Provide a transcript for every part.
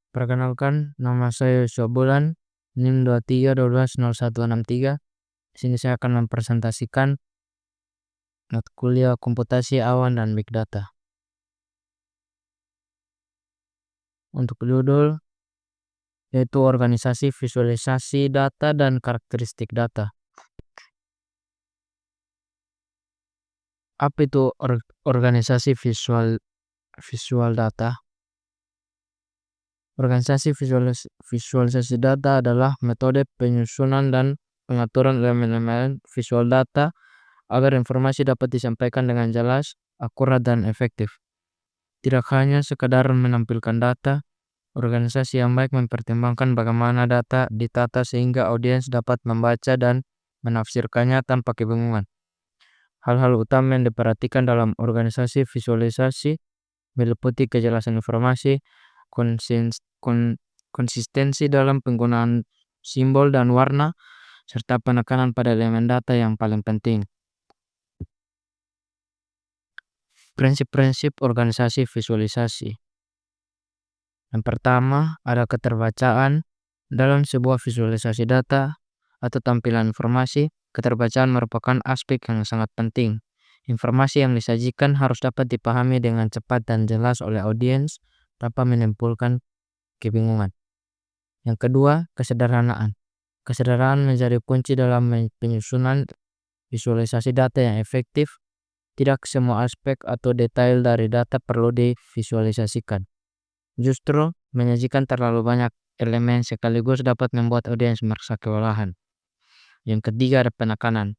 Perkenalkan, nama saya Yosua Bulan, NIM 23 12 01 63. Sini saya akan mempresentasikan mata kuliah komputasi awan dan big data. Untuk judul yaitu organisasi visualisasi data dan karakteristik data. Apa itu organisasi visual data? Organisasi visualisasi data adalah metode penyusunan dan pengaturan elemen-elemen visual data agar informasi dapat disampaikan dengan jelas, akurat, dan efektif. Tidak hanya sekadar menampilkan data, organisasi yang baik mempertimbangkan bagaimana data ditata sehingga audiens dapat membaca dan menafsirkannya tanpa kebingungan. Hal-hal utama yang diperhatikan dalam organisasi visualisasi meliputi kejelasan informasi, konsistensi dalam penggunaan simbol dan warna, serta penekanan pada elemen data yang paling penting. Prinsip-prinsip organisasi visualisasi. Yang pertama, ada keterbacaan. Dalam sebuah visualisasi data atau tampilan informasi, keterbacaan merupakan aspek yang sangat penting. Informasi yang disajikan harus dapat dipahami dengan cepat dan jelas oleh audiens tanpa menimbulkan kebingungan. Yang kedua, kesederhanaan. Kesederhanaan menjadi kunci dalam penyusunan visualisasi data yang efektif. Tidak semua aspek atau detail dari data perlu divisualisasikan. Justru, menyajikan terlalu banyak elemen sekaligus dapat membuat audiens merasa kewalahan. Yang ketiga, ada penekanan.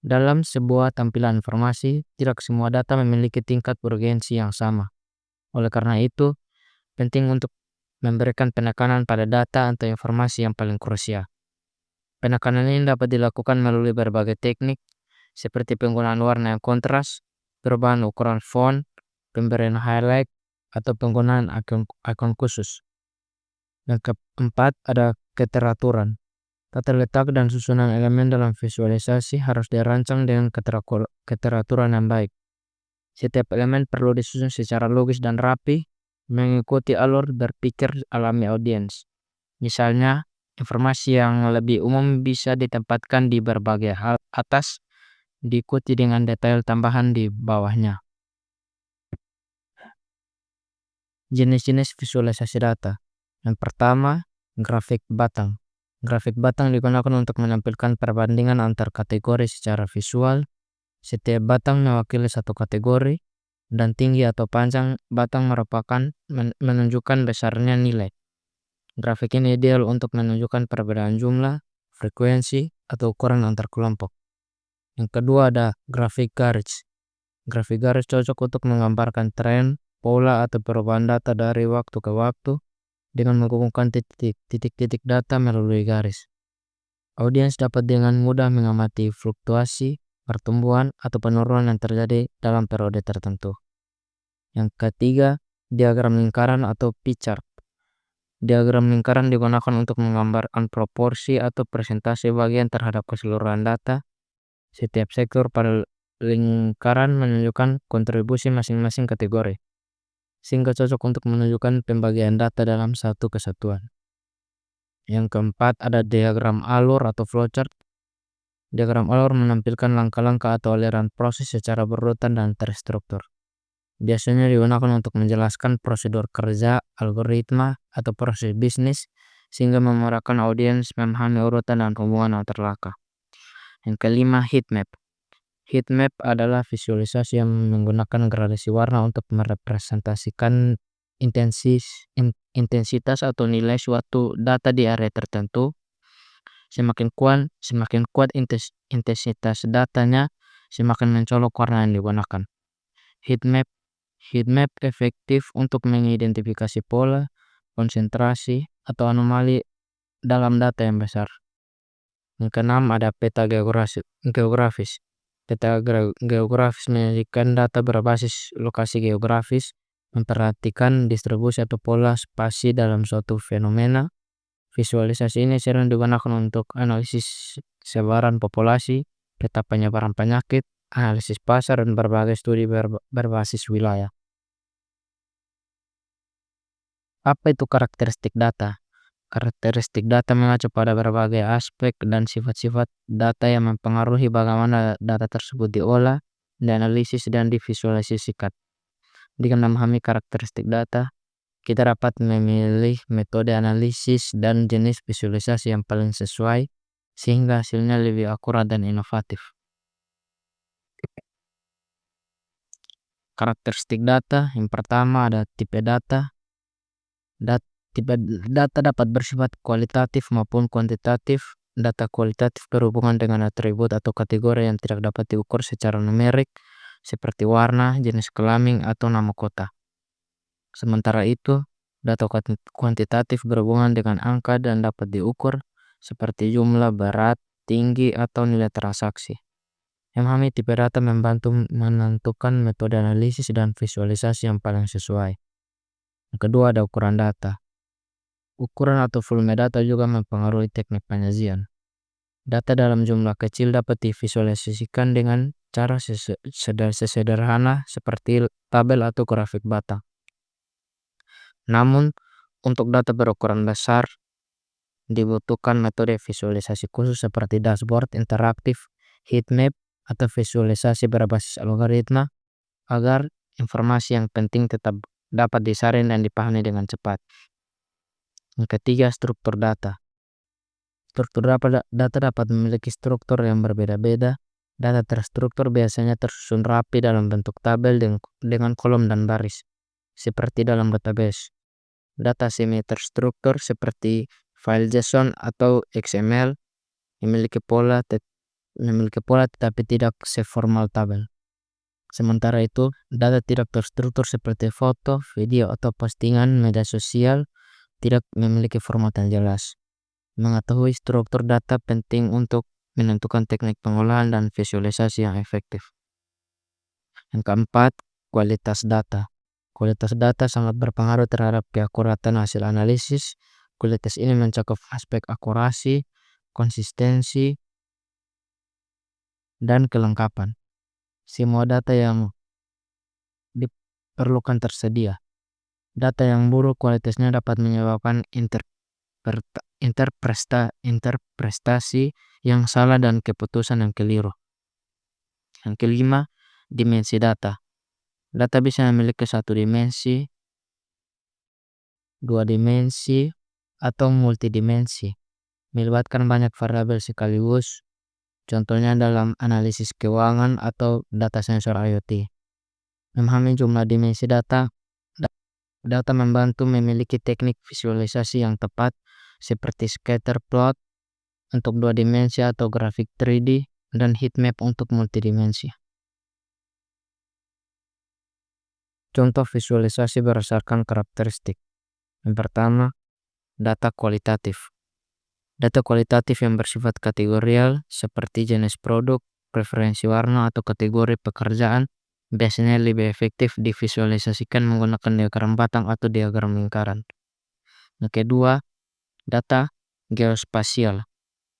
Dalam sebuah tampilan informasi, tidak semua data memiliki tingkat urgensi yang sama. Oleh karena itu, penting untuk memberikan penekanan pada data atau informasi yang paling krusial. Penekanan ini dapat dilakukan melalui berbagai teknik, seperti penggunaan warna yang kontras, perubahan ukuran font, pemberian highlight, atau penggunaan ikon khusus. Yang keempat, ada keteraturan. Tata letak dan susunan elemen dalam visualisasi harus dirancang dengan keteraturan yang baik. Setiap elemen perlu disusun secara logis dan rapi, mengikuti alur berpikir alami audiens. Misalnya, informasi yang lebih umum bisa ditempatkan di berbagai hal atas, diikuti dengan detail tambahan di bawahnya. Jenis-jenis visualisasi data. Yang pertama, grafik batang. Grafik batang digunakan untuk menampilkan perbandingan antar kategori secara visual. Setiap batang mewakili satu kategori, dan tinggi atau panjang batang merupakan menunjukkan besarnya nilai. Grafik ini ideal untuk menunjukkan perbedaan jumlah, frekuensi, atau ukuran antar kelompok. Yang kedua, ada grafik garis. Grafik garis cocok untuk menggambarkan tren, pola, atau perubahan data dari waktu ke waktu dengan menghubungkan titik-titik data melalui garis. Audiens dapat dengan mudah mengamati fluktuasi, pertumbuhan, atau penurunan yang terjadi dalam periode tertentu. Yang ketiga, diagram lingkaran atau pie chart. Diagram lingkaran digunakan untuk menggambarkan proporsi atau persentase bagian terhadap keseluruhan data. Setiap sektor pada lingkaran menunjukkan kontribusi masing-masing kategori, sehingga cocok untuk menunjukkan pembagian data dalam satu kesatuan. Yang keempat, ada diagram alur atau flowchart. Diagram alur menampilkan langkah-langkah atau aliran proses secara berurutan dan terstruktur. Biasanya digunakan untuk menjelaskan prosedur kerja, algoritma, atau proses bisnis, sehingga memudahkan audiens memahami urutan dan hubungan antar langkah. Yang kelima, heat map. Heat map adalah visualisasi yang menggunakan gradasi warna untuk merepresentasikan intensitas atau nilai suatu data di area tertentu. Semakin kuat intensitas datanya, semakin mencolok warna yang digunakan. Heat map efektif untuk mengidentifikasi pola, konsentrasi, atau anomali dalam data yang besar. Yang keenam, ada peta geografis. Peta geografis menyajikan data berbasis lokasi geografis, memperhatikan distribusi atau pola spasi dalam suatu fenomena. Visualisasi ini sering digunakan untuk analisis sebaran populasi, peta penyebaran penyakit, analisis pasar, dan berbagai studi berbasis wilayah. Apa itu karakteristik data? Karakteristik data mengacu pada berbagai aspek dan sifat-sifat data yang mempengaruhi bagaimana data tersebut diolah, dianalisis, dan divisualisasikan. Dengan memahami karakteristik data, kita dapat memilih metode analisis dan jenis visualisasi yang paling sesuai sehingga hasilnya lebih akurat dan inovatif. Karakteristik data yang pertama ada tipe data. Tipe data dapat bersifat kualitatif maupun kuantitatif. Data kualitatif berhubungan dengan atribut atau kategori yang tidak dapat diukur secara numerik, seperti warna, jenis kelamin, atau nama kota. Sementara itu, data kuantitatif berhubungan dengan angka dan dapat diukur, seperti jumlah, berat, tinggi, atau nilai transaksi. Memahami tipe data membantu menentukan metode analisis dan visualisasi yang paling sesuai. Yang kedua ada ukuran data. Ukuran atau volume data juga mempengaruhi teknik penyajian. Data dalam jumlah kecil dapat divisualisasikan dengan cara sesederhana seperti tabel atau grafik batang. Namun, untuk data berukuran besar, dibutuhkan metode visualisasi khusus seperti dashboard interaktif, heatmap, atau visualisasi berbasis algoritma agar informasi yang penting tetap dapat disaring dan dipahami dengan cepat. Yang ketiga, struktur data. Struktur data dapat memiliki struktur yang berbeda-beda. Data terstruktur biasanya tersusun rapi dalam bentuk tabel dengan kolom dan baris, seperti dalam database. Data semi terstruktur seperti file JSON atau XML memiliki pola tetapi tidak seformal tabel. Sementara itu, data tidak terstruktur seperti foto, video, atau postingan media sosial tidak memiliki format yang jelas. Mengetahui struktur data penting untuk menentukan teknik pengolahan dan visualisasi yang efektif. Yang keempat, kualitas data. Kualitas data sangat berpengaruh terhadap keakuratan hasil analisis. Kualitas ini mencakup aspek akurasi, konsistensi, dan kelengkapan. Semua data yang diperlukan tersedia. Data yang buruk kualitasnya dapat menyebabkan interpretasi yang salah dan keputusan yang keliru. Yang kelima, dimensi data. Data bisa memiliki satu dimensi, dua dimensi, atau multidimensi, melibatkan banyak variabel sekaligus, contohnya dalam analisis keuangan atau data sensor IoT. Memahami jumlah dimensi data membantu memiliki teknik visualisasi yang tepat seperti scatter plot untuk dua dimensi atau grafik 3D dan heatmap untuk multidimensi. Contoh visualisasi berdasarkan karakteristik. Yang pertama, data kualitatif. Data kualitatif yang bersifat kategorial seperti jenis produk, preferensi warna, atau kategori pekerjaan biasanya lebih efektif divisualisasikan menggunakan diagram batang atau diagram lingkaran. Yang kedua, data geospasial.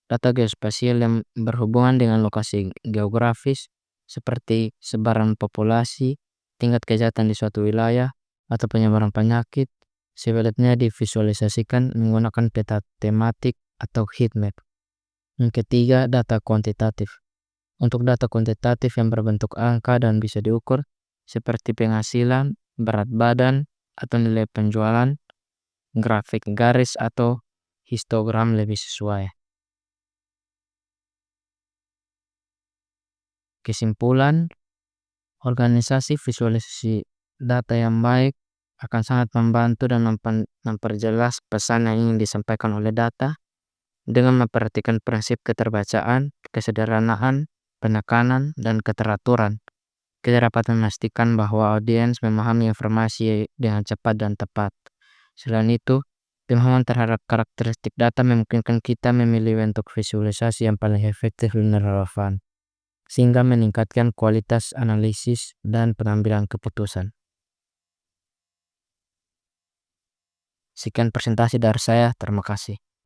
Data geospasial yang berhubungan dengan lokasi geografis seperti sebaran populasi, tingkat kejahatan di suatu wilayah, atau penyebaran penyakit, sebaliknya divisualisasikan menggunakan peta tematik atau heatmap. Yang ketiga, data kuantitatif. Untuk data kuantitatif yang berbentuk angka dan bisa diukur, seperti penghasilan, berat badan, atau nilai penjualan, grafik garis atau histogram lebih sesuai. Kesimpulan, organisasi visualisasi data yang baik akan sangat membantu dan memperjelas pesan yang ingin disampaikan oleh data dengan memperhatikan prinsip keterbacaan, kesederhanaan, penekanan, dan keteraturan. Kita dapat memastikan bahwa audiens memahami informasi dengan cepat dan tepat. Selain itu, pemahaman terhadap karakteristik data memungkinkan kita memilih bentuk visualisasi yang paling efektif dan relevan, sehingga meningkatkan kualitas analisis dan pengambilan keputusan. Sekian presentasi dari saya, terima kasih.